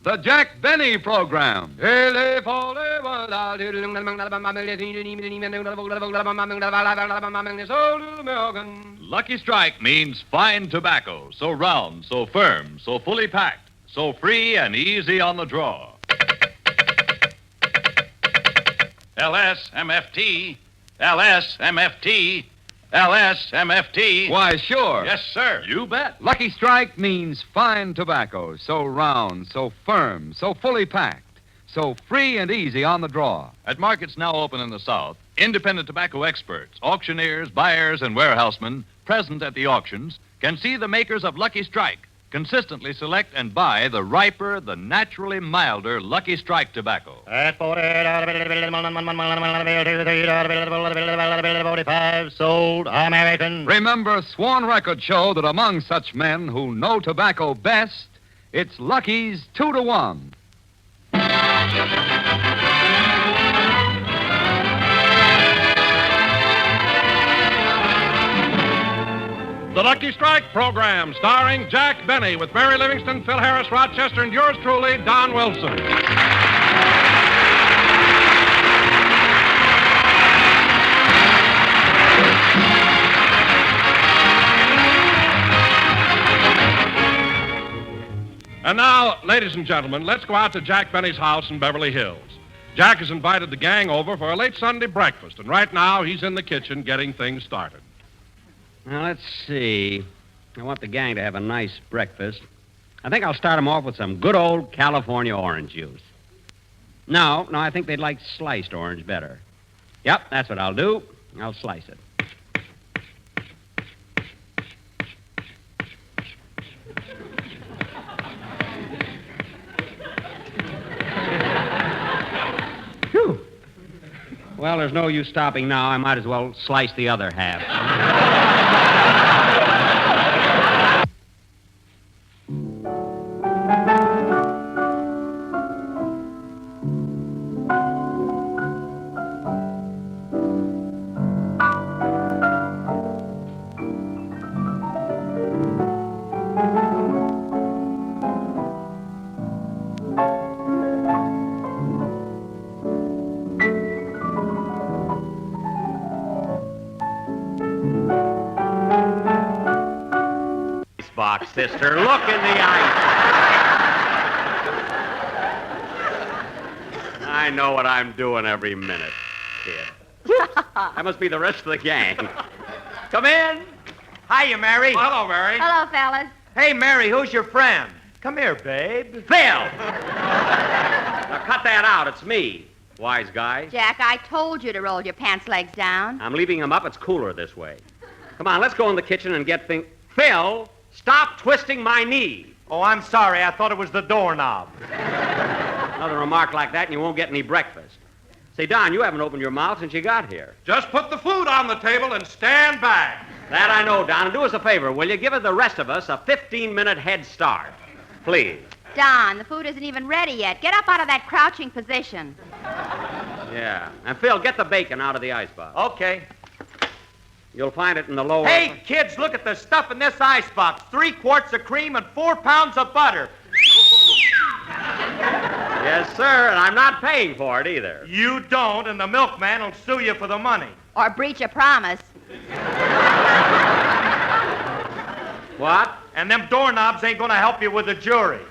the Jack Benny Program. Lucky Strike means fine tobacco, so round, so firm, so fully packed, so free and easy on the draw. LSMFT, LSMFT, LSMFT. Why, sure. Yes, sir. You bet. Lucky Strike means fine tobacco, so round, so firm, so fully packed, so free and easy on the draw. At markets now open in the South, independent tobacco experts, auctioneers, buyers, and warehousemen present at the auctions can see the makers of Lucky Strike consistently select and buy the riper, the naturally milder Lucky Strike tobacco. At 45 sold American. Remember, Swan Records show that among such men who know tobacco best, it's Lucky's 2-to-1. The Lucky Strike program, starring Jack Benny with Mary Livingston, Phil Harris, Rochester, and yours truly, Don Wilson. And now, ladies and gentlemen, let's go out to Jack Benny's house in Beverly Hills. Jack has invited the gang over for a late Sunday breakfast, and right now he's in the kitchen getting things started. Now, let's see. I want the gang to have a nice breakfast. I think I'll start them off with some good old California orange juice. No, I think they'd like sliced orange better. Yep, that's what I'll do. I'll slice it. Phew. Well, there's no use stopping now. I might as well slice the other half. Box, sister. Look in the ice. I know what I'm doing every minute, kid. That must be the rest of the gang. Come in. Hiya, Mary. Well, hello, Mary. Hello, fellas. Hey, Mary, who's your friend? Come here, babe. Phil! Now cut that out. It's me, wise guy. Jack, I told you to roll your pants legs down. I'm leaving him up. It's cooler this way. Come on, let's go in the kitchen and get things... Phil, stop twisting my knee. Oh, I'm sorry. I thought it was the doorknob. Another remark like that and you won't get any breakfast. Say, Don, you haven't opened your mouth since you got here. Just put the food on the table and stand back. That I know, Don. And do us a favor, will you? Give the rest of us a 15-minute head start. Please. Don, the food isn't even ready yet. Get up out of that crouching position. Yeah. And, Phil, get the bacon out of the icebox. Okay. You'll find it in the lower... Hey, kids, look at the stuff in this icebox. 3 quarts of cream and 4 pounds of butter. Yes, sir, and I'm not paying for it either. You don't, and the milkman will sue you for the money. Or breach a promise. What? And them doorknobs ain't going to help you with the jury.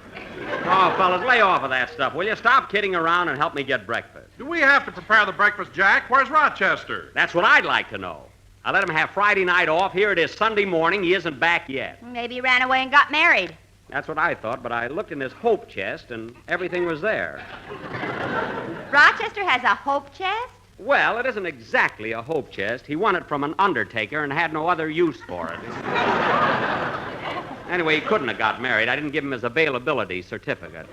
Oh, fellas, lay off of that stuff, will you? Stop kidding around and help me get breakfast. Do we have to prepare the breakfast, Jack? Where's Rochester? That's what I'd like to know. I let him have Friday night off. Here it is Sunday morning. He isn't back yet. Maybe he ran away and got married. That's what I thought, but I looked in his hope chest, and everything was there. Rochester has a hope chest? Well, it isn't exactly a hope chest. He won it from an undertaker and had no other use for it. Anyway, he couldn't have got married. I didn't give him his availability certificate.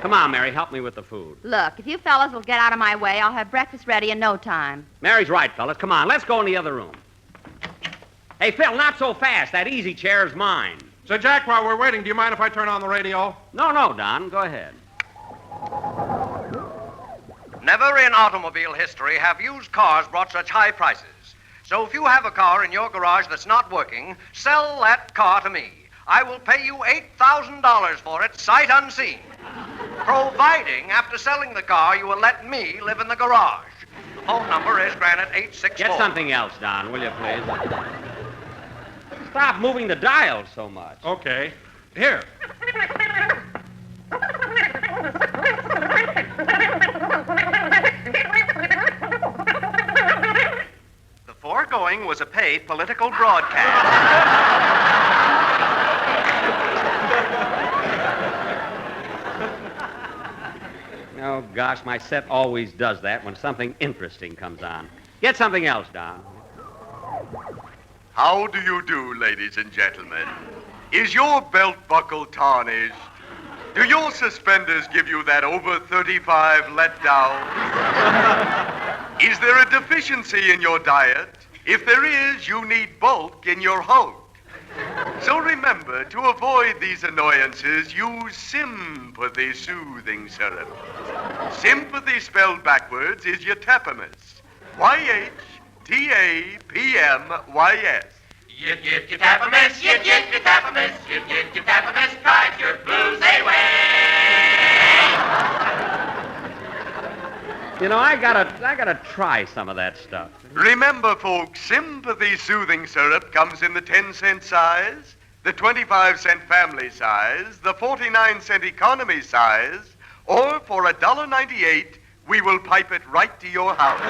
Come on, Mary, help me with the food. Look, if you fellas will get out of my way, I'll have breakfast ready in no time. Mary's right, fellas. Come on, let's go in the other room. Hey, Phil, not so fast. That easy chair's mine. So, Jack, while we're waiting, do you mind if I turn on the radio? No, Don. Go ahead. Never in automobile history have used cars brought such high prices. So if you have a car in your garage that's not working, sell that car to me. I will pay you $8,000 for it, sight unseen. Providing, after selling the car, you will let me live in the garage. The phone number is granted 864. Get something else, Don, will you, please? Stop moving the dial so much. Okay. Here. The foregoing was a paid political broadcast. Oh, gosh, my set always does that when something interesting comes on. Get something else, Don. How do you do, ladies and gentlemen? Is your belt buckle tarnished? Do your suspenders give you that over 35 letdown? Is there a deficiency in your diet? If there is, you need bulk in your hulk. So remember, to avoid these annoyances, use sympathy soothing syrup. Sympathy spelled backwards is yatapamus. Y-H-T-A-P-M-Y-S. Yip, yip, yatapamus, yip, yip, yatapamus, yip, yip, yatapamus, drive your blues away. You know, I gotta try some of that stuff. Remember, folks, sympathy soothing syrup comes in the 10-cent size, the 25-cent family size, the 49-cent economy size, or for $1.98, we will pipe it right to your house.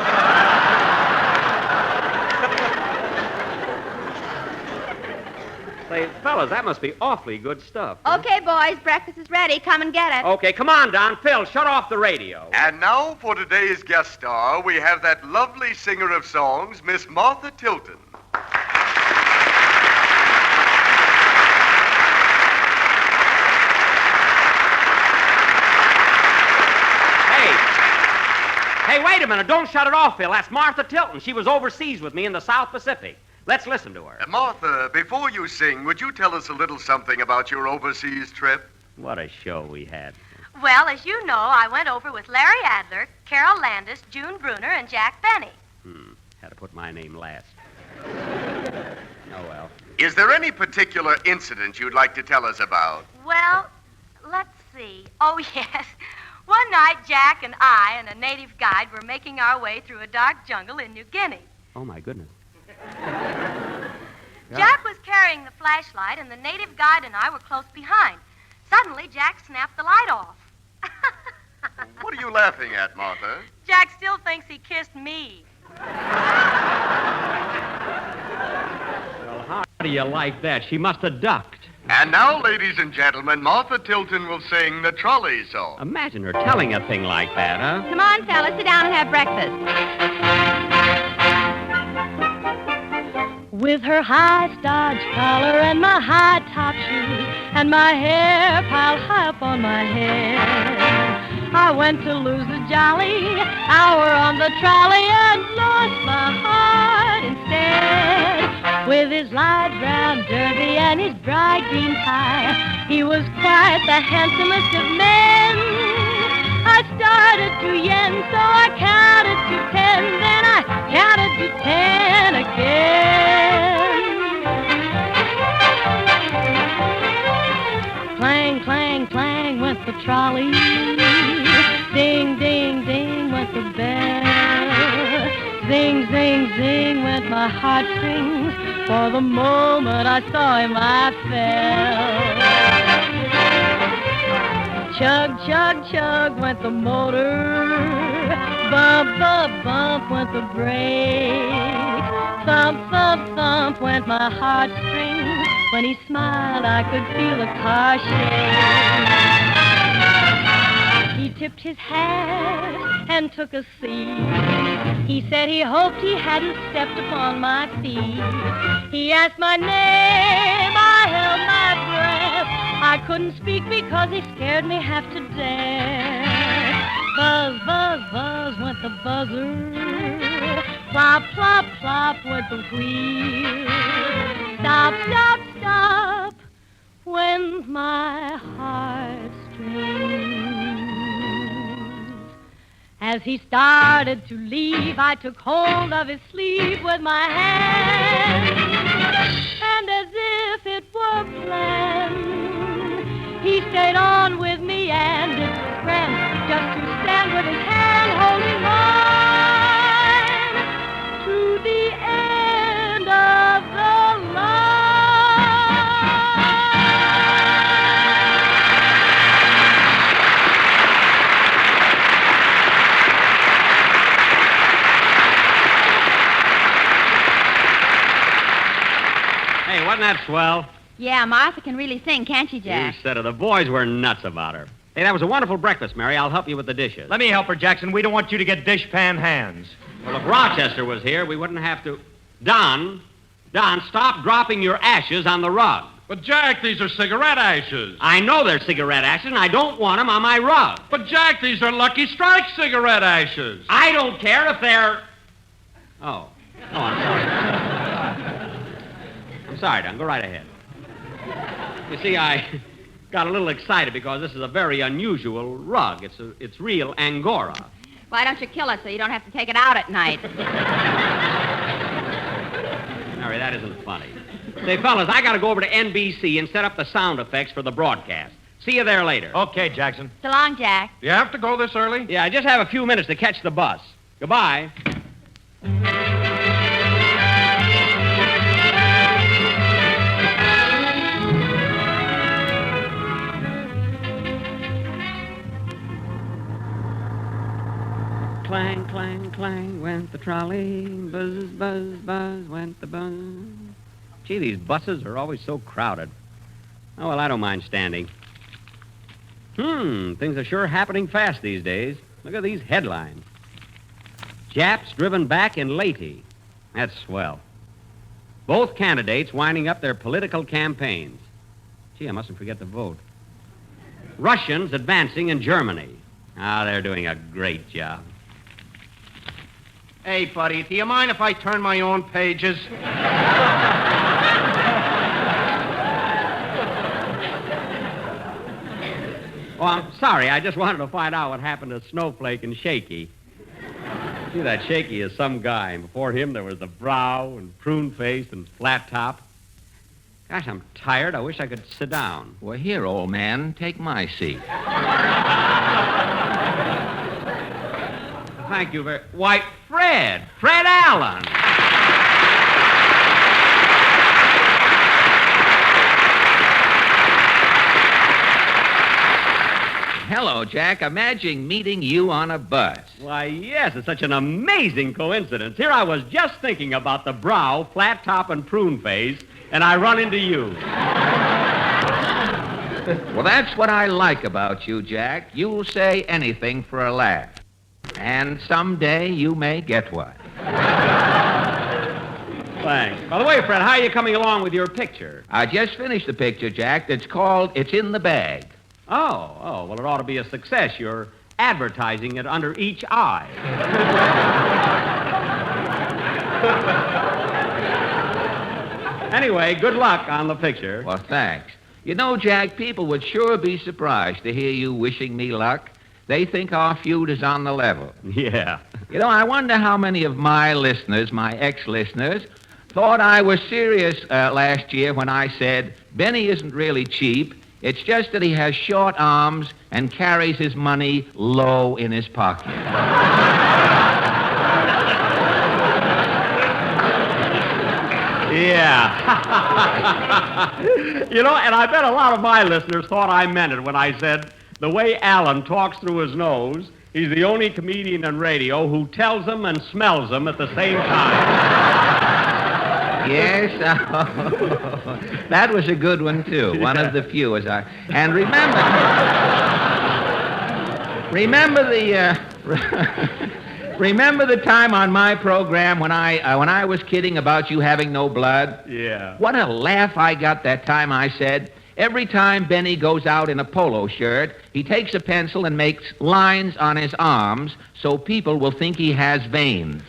Say, fellas, that must be awfully good stuff. Okay, boys, breakfast is ready. Come and get it. Okay, come on, Don. Phil, shut off the radio. And now for today's guest star, we have that lovely singer of songs, Miss Martha Tilton. Hey, wait a minute. Don't shut it off, Phil. That's Martha Tilton. She was overseas with me in the South Pacific. Let's listen to her. Martha, before you sing, would you tell us a little something about your overseas trip? What a show we had. Well, as you know, I went over with Larry Adler, Carol Landis, June Bruner, and Jack Benny. Had to put my name last. Oh, well. Is there any particular incident you'd like to tell us about? Well, let's see. Oh, yes. One night, Jack and I and a native guide were making our way through a dark jungle in New Guinea. Oh, my goodness. Jack was carrying the flashlight, and the native guide and I were close behind. Suddenly, Jack snapped the light off. What are you laughing at, Martha? Jack still thinks he kissed me. Well, how do you like that? She must have ducked. And now, ladies and gentlemen, Martha Tilton will sing the trolley song. Imagine her telling a thing like that, huh? Come on, fellas, sit down and have breakfast. With her high starched collar and my high top shoes and my hair piled high up on my head, I went to lose a jolly hour on the trolley and lost my heart instead. With his light brown derby and his bright green tie, he was quite the handsomest of men. I started to yen, so I counted to 10, then I counted to 10 again. Clang, clang, clang went the trolley. Ding, ding, ding went the bell. Zing, zing, zing went my heartstrings. For the moment I saw him, I fell. Chug, chug, chug went the motor. Bump, bump, bump went the brake. Thump, thump, thump went my heartstrings. When he smiled, I could feel the car shake. He tipped his hat and took a seat. He said he hoped he hadn't stepped upon my feet. He asked my name, I held my breath. I couldn't speak because he scared me half to death. Buzz, buzz, buzz went the buzzer. Plop, plop, plop went the wheel. Stop, stop, stop went my heartstrings. As he started to leave, I took hold of his sleeve with my hand, and as if it were our plan. He stayed on with me and it was grand just to stand with his hand holding mine to the end of the line. Hey, wasn't that swell? Yeah, Martha can really sing, can't she, Jack? You said it. The boys were nuts about her. Hey, that was a wonderful breakfast, Mary. I'll help you with the dishes. Let me help her, Jackson. We don't want you to get dishpan hands. Well, if Rochester was here, we wouldn't have to... Don, stop dropping your ashes on the rug. But, Jack, these are cigarette ashes. I know they're cigarette ashes, and I don't want them on my rug. But, Jack, these are Lucky Strike cigarette ashes. I don't care if they're... Oh, I'm sorry. I'm sorry, Don. Go right ahead. You see, I got a little excited because this is a very unusual rug. It's real Angora. Why don't you kill it so you don't have to take it out at night? Mary, that isn't funny. Say, fellas, I got to go over to NBC and set up the sound effects for the broadcast. See you there later. Okay, Jackson. So long, Jack. You have to go this early? Yeah, I just have a few minutes to catch the bus. Goodbye. Clang, clang, clang went the trolley. Buzz, buzz, buzz went the buzz. Gee, these buses are always so crowded. Oh, well, I don't mind standing. Things are sure happening fast these days. Look at these headlines. Japs driven back in Leyte. That's swell. Both candidates winding up their political campaigns. Gee, I mustn't forget to vote. Russians advancing in Germany. They're doing a great job. Hey, buddy, do you mind if I turn my own pages? Oh, I'm sorry. I just wanted to find out what happened to Snowflake and Shaky. See, that Shaky is some guy, and before him there was the Brow and Prune Face and Flat Top. Gosh, I'm tired. I wish I could sit down. Well, here, old man, take my seat. Thank you very... Why, Fred Allen. Hello, Jack. Imagine meeting you on a bus. Why, yes, it's such an amazing coincidence. Here I was just thinking about the Brow, Flat Top, and Prune Face, and I run into you. Well, that's what I like about you, Jack. You'll say anything for a laugh. And someday you may get one. Thanks. By the way, Fred, how are you coming along with your picture? I just finished the picture, Jack, that's called It's in the Bag. Oh, well, it ought to be a success. You're advertising it under each eye. Anyway, good luck on the picture. Well, thanks. You know, Jack, people would sure be surprised to hear you wishing me luck. They think our feud is on the level. Yeah. You know, I wonder how many of my listeners, my ex-listeners, thought I was serious last year when I said, Benny isn't really cheap. It's just that he has short arms and carries his money low in his pocket. Yeah. You know, and I bet a lot of my listeners thought I meant it when I said, the way Alan talks through his nose, he's the only comedian on radio who tells them and smells them at the same time. Yes, that was a good one, too. One of the few. And remember the time on my program when I was kidding about you having no blood? Yeah. What a laugh I got that time I said, every time Benny goes out in a polo shirt, he takes a pencil and makes lines on his arms so people will think he has veins.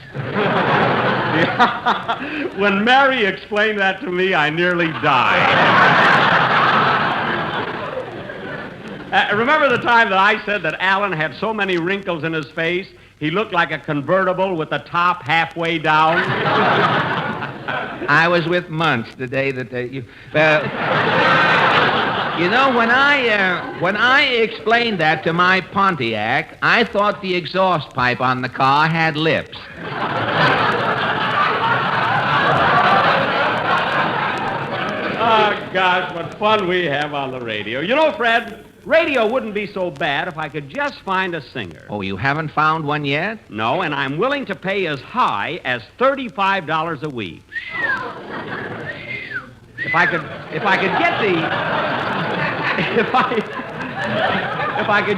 When Mary explained that to me, I nearly died. Remember the time that I said that Alan had so many wrinkles in his face, he looked like a convertible with the top halfway down? I was with Muntz the day that they... You know, when I explained that to my Pontiac, I thought the exhaust pipe on the car had lips. Oh, gosh, what fun we have on the radio. You know, Fred, radio wouldn't be so bad if I could just find a singer. Oh, you haven't found one yet? No, and I'm willing to pay as high as $35 a week. If I could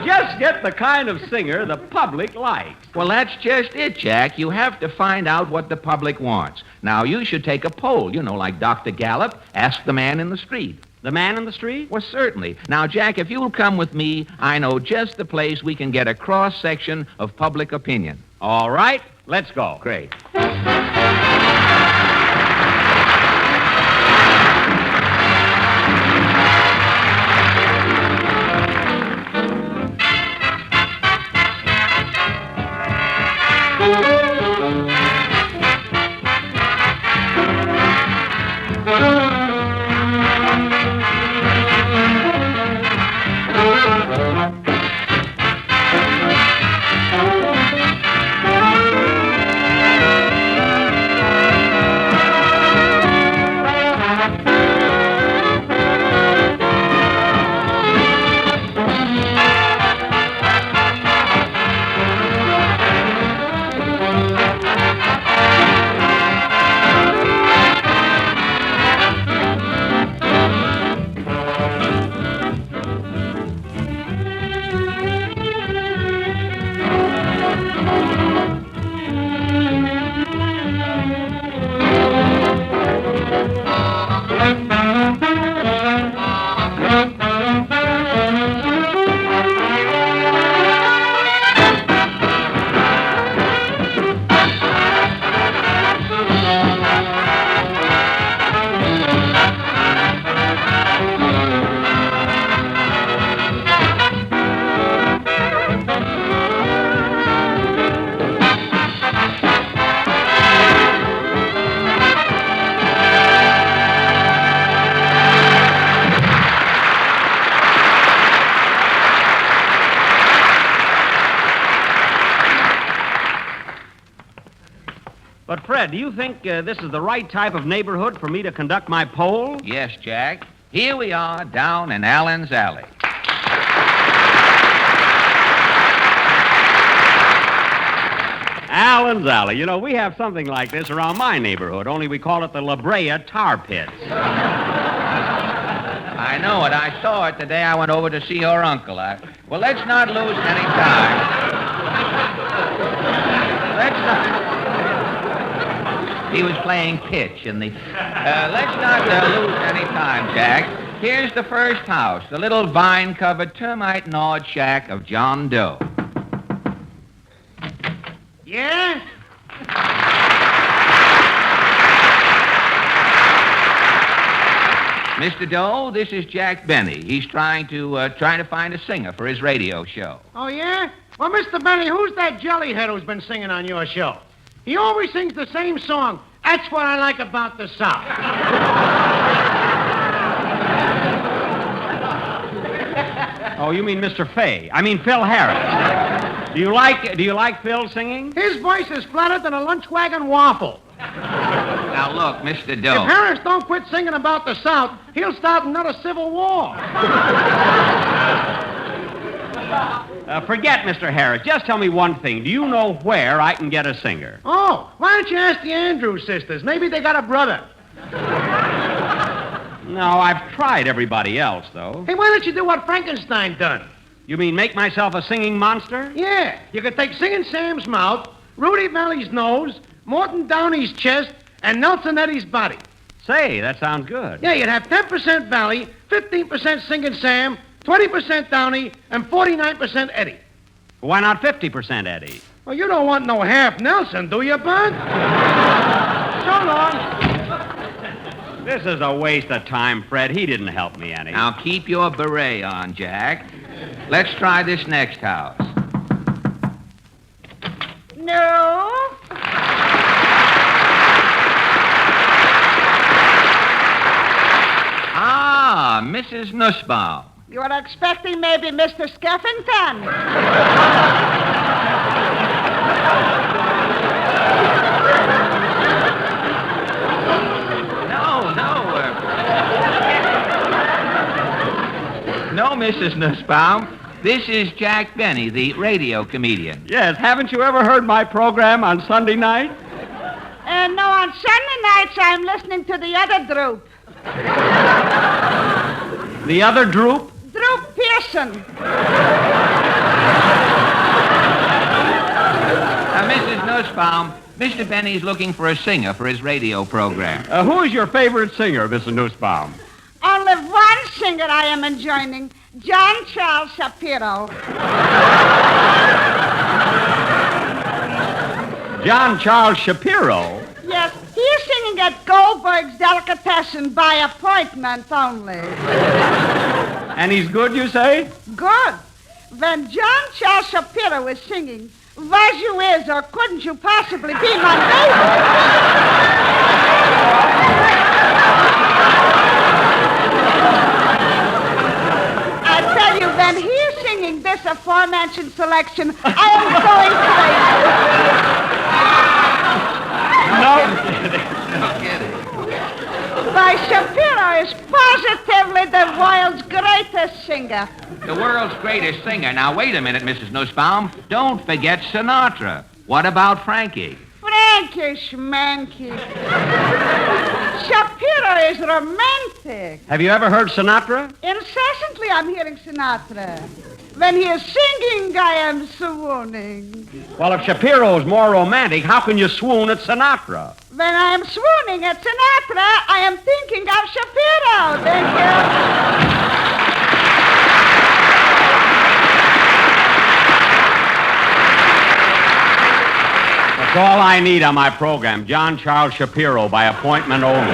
just get the kind of singer the public likes. Well, that's just it, Jack. You have to find out what the public wants. Now, you should take a poll, like Dr. Gallup. Ask the man in the street. The man in the street? Well, certainly. Now, Jack, if you'll come with me, I know just the place we can get a cross-section of public opinion. All right, let's go. Great. But, Fred, do you think this is the right type of neighborhood for me to conduct my poll? Yes, Jack. Here we are down in Allen's Alley. Allen's Alley. We have something like this around my neighborhood, only we call it the La Brea Tar Pits. I know it. I saw it the day I went over to see your uncle. Well, let's not lose any time. He was playing pitch in the... let's not lose any time, Jack. Here's the first house, the little vine-covered, termite-gnawed shack of John Doe. Yeah? Mr. Doe, this is Jack Benny. He's trying to find a singer for his radio show. Oh, yeah? Well, Mr. Benny, who's that jellyhead who's been singing on your show? He always sings the same song. That's what I like about the South. Oh, you mean Mr. Phil Harris. Do you like Phil singing? His voice is flatter than a lunch wagon waffle. Now, look, Mr. Doe. If Harris don't quit singing about the South, he'll start another civil war. Forget Mr. Harris. Just tell me one thing. Do you know where I can get a singer? Oh, why don't you ask the Andrews sisters? Maybe they got a brother. No, I've tried everybody else, though. Hey, why don't you do what Frankenstein done? You mean make myself a singing monster? Yeah. You could take Singing Sam's mouth, Rudy Valley's nose, Morton Downey's chest, and Nelson Eddy's body. Say, that sounds good. Yeah, you'd have 10% Valley, 15% Singing Sam, 20% Downey, and 49% Eddie. Why not 50% Eddie? Well, you don't want no half Nelson, do you, Bud? So long. This is a waste of time, Fred. He didn't help me any. Now, keep your beret on, Jack. Let's try this next house. No. Mrs. Nussbaum. You were expecting maybe Mr. Skeffington? No, Mrs. Nussbaum. This is Jack Benny, the radio comedian. Yes, haven't you ever heard my program on Sunday night? No, on Sunday nights I'm listening to the other Droop. The other Droop? Droop Pearson. Mrs. Nussbaum, Mr. Benny's looking for a singer for his radio program. Who is your favorite singer, Mrs. Nussbaum? Only one singer I am enjoying, John Charles Shapiro. John Charles Shapiro? Yes, he's singing at Goldberg's Delicatessen by appointment only. And he's good, you say? Good. When John Charles Shapiro is singing, was you is or couldn't you possibly be my I tell you, when he's singing this aforementioned selection, I am going crazy. No kidding. Why, Shapiro is positively the world's greatest singer. The world's greatest singer. Now, wait a minute, Mrs. Nussbaum. Don't forget Sinatra. What about Frankie? Frankie Schmanky. Shapiro is romantic. Have you ever heard Sinatra? Incessantly I'm hearing Sinatra. When he is singing, I am swooning. Well, if Shapiro's more romantic, how can you swoon at Sinatra? When I am swooning at Sinatra, I am thinking of Shapiro. Thank you. That's all I need on my program. John Charles Shapiro by appointment only.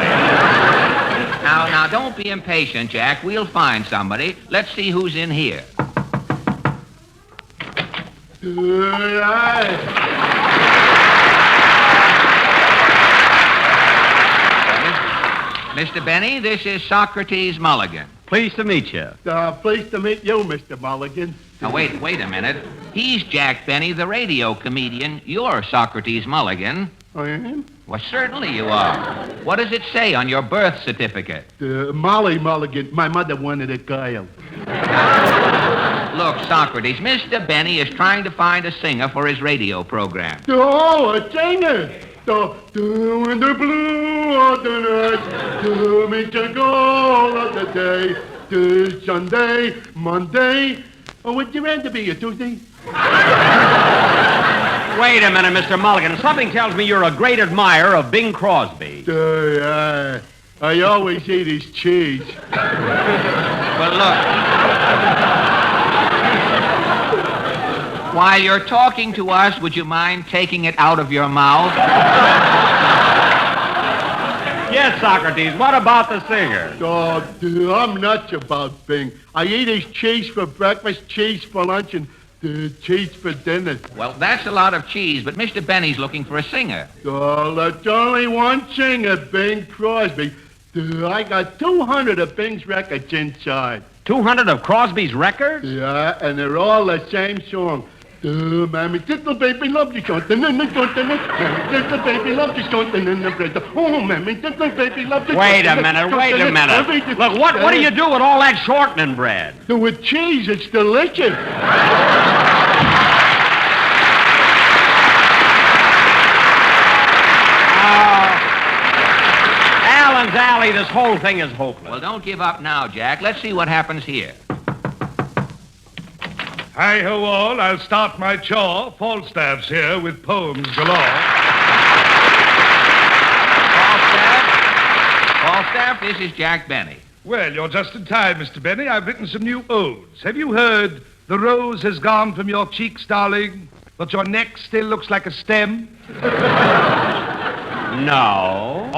Now, don't be impatient, Jack. We'll find somebody. Let's see who's in here. Mr. Benny, this is Socrates Mulligan. Pleased to meet you. Pleased to meet you, Mr. Mulligan. Now, wait a minute. He's Jack Benny, the radio comedian. You're Socrates Mulligan. I am? Well, certainly you are. What does it say on your birth certificate? Molly Mulligan. My mother wanted a girl. Look, Socrates, Mr. Benny is trying to find a singer for his radio program. Oh, a singer! In the blue of the night, to meet the goal of the day, to Sunday, Monday. Oh, would you rather be a Tuesday? Wait a minute, Mr. Mulligan. Something tells me you're a great admirer of Bing Crosby. I always eat his cheese. Well, look. While you're talking to us, would you mind taking it out of your mouth? Yes, Socrates. What about the singer? Oh, I'm nuts about Bing. I eat his cheese for breakfast, cheese for lunch, and cheese for dinner. Well, that's a lot of cheese, but Mr. Benny's looking for a singer. Oh, that's only one singer, Bing Crosby. I got 200 of Bing's records inside. 200 of Crosby's records? Yeah, and they're all the same song. Mammy, little baby, love you something, and the something, little baby, love you something, and the bread. Oh, mammy, little baby, love you. Wait a minute. Look, what do you do with all that shortening bread? With cheese, it's delicious. Allen's Alley, this whole thing is hopeless. Well, don't give up now, Jack. Let's see what happens here. Hi-ho all, I'll start my chore. Falstaff's here with poems galore. Falstaff, this is Jack Benny. Well, you're just in time, Mr. Benny. I've written some new odes. Have you heard, the rose has gone from your cheeks, darling, but your neck still looks like a stem? No.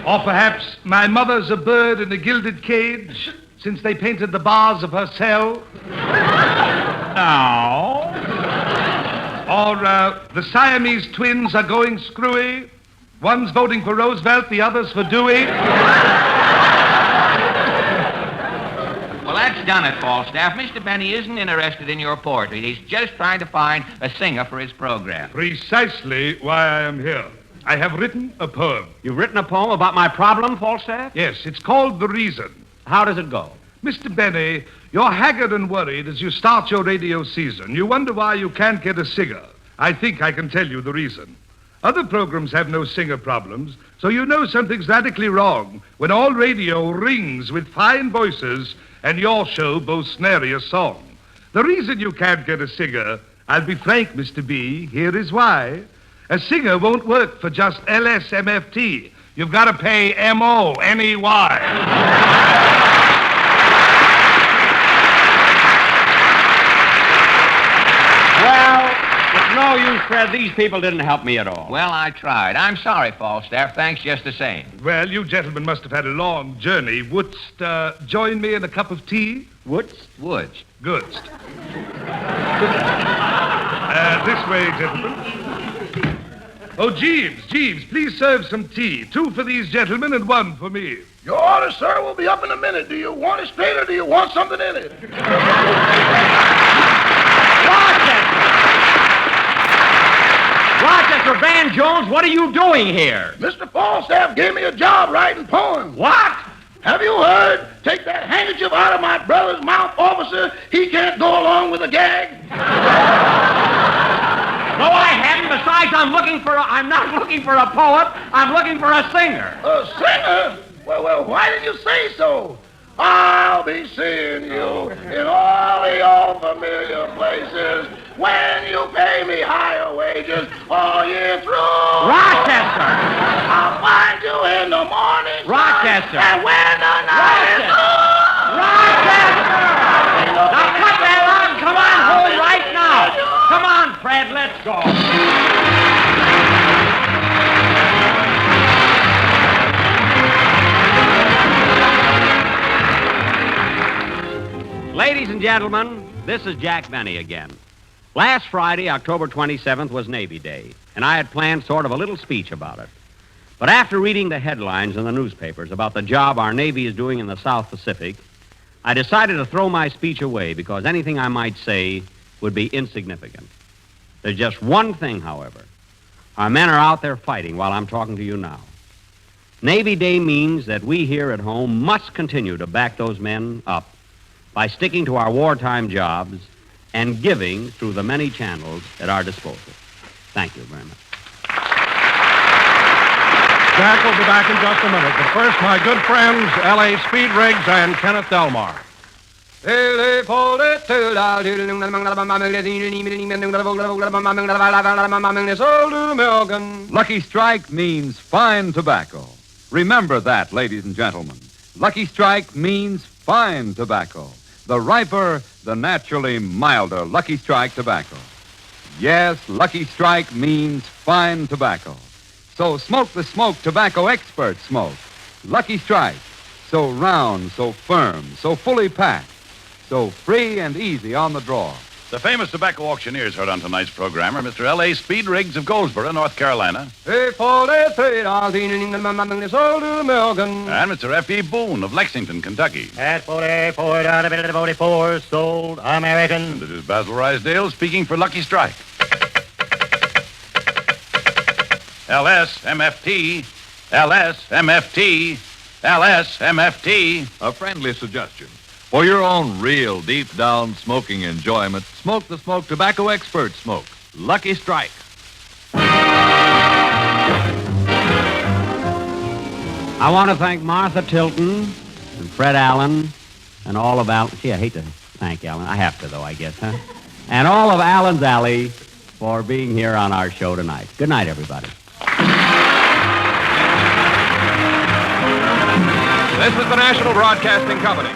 Or perhaps my mother's a bird in a gilded cage, since they painted the bars of her cell. No. Or the Siamese twins are going screwy, One's voting for Roosevelt, the other's for Dewey. Well, that's done it, Falstaff. Mr. Benny isn't interested in your portrait. He's just trying to find a singer for his program. Precisely why I am here. I have written a poem. You've written a poem about my problem, Falstaff? Yes, it's called The Reason. How does it go? Mr. Benny, you're haggard and worried as you start your radio season. You wonder why you can't get a singer. I think I can tell you the reason. Other programs have no singer problems, so you know something's radically wrong when all radio rings with fine voices and your show boasts nary a song. The reason you can't get a singer, I'll be frank, Mr. B, here is why. A singer won't work for just LSMFT. You've got to pay MONEY. Well, it's no use, Fred. These people didn't help me at all. Well, I tried. I'm sorry, Falstaff. Thanks just the same. Well, you gentlemen must have had a long journey. Wouldst join me in a cup of tea? Wouldst? Woods. Goodst. This way, gentlemen. Oh, Jeeves, please serve some tea. 2 for these gentlemen and 1 for me. Your order, sir, will be up in a minute. Do you want it straight or do you want something in it? Rochester Van Jones, what are you doing here? Mr. Falstaff gave me a job writing poems. What? Have you heard? Take that handkerchief out of my brother's mouth, officer. He can't go along with a gag. No, I haven't. Besides, I'm not looking for a poet. I'm looking for a singer. A singer? Well, why didn't you say so? I'll be seeing you in all the old familiar places when you pay me higher wages all year through. Rochester! I'll find you in the morning. Rochester! And when the night is through. Rochester! Now cut that out and come on home right now. Come on, Fred, let's go. Ladies and gentlemen, this is Jack Benny again. Last Friday, October 27th, was Navy Day, and I had planned sort of a little speech about it. But after reading the headlines in the newspapers about the job our Navy is doing in the South Pacific, I decided to throw my speech away because anything I might say would be insignificant. There's just one thing, however. Our men are out there fighting while I'm talking to you now. Navy Day means that we here at home must continue to back those men up by sticking to our wartime jobs and giving through the many channels at our disposal. Thank you very much. Jack will be back in just a minute, but first, my good friends, L.A. Speed Riggs and Kenneth Delmar. Lucky Strike means fine tobacco. Remember that, ladies and gentlemen. Lucky Strike means fine tobacco. The riper, the naturally milder Lucky Strike tobacco. Yes, Lucky Strike means fine tobacco. So smoke the smoke tobacco experts smoke. Lucky Strike. So round, so firm, so fully packed. So free and easy on the draw. The famous tobacco auctioneers heard on tonight's program are Mr. L.A. Speed Riggs of Goldsboro, North Carolina. And Mr. F.E. Boone of Lexington, Kentucky. At 44, down a bit of 44, sold American. And this is Basil Rysdale speaking for Lucky Strike. LSMFT, LSMFT, LSMFT. A friendly suggestion. For your own real deep-down smoking enjoyment, smoke the smoke tobacco expert smoke. Lucky Strike. I want to thank Martha Tilton and Fred Allen and all of Allen. Gee, I hate to thank Allen. I have to, though, I guess, huh? And all of Allen's Alley for being here on our show tonight. Good night, everybody. This is the National Broadcasting Company.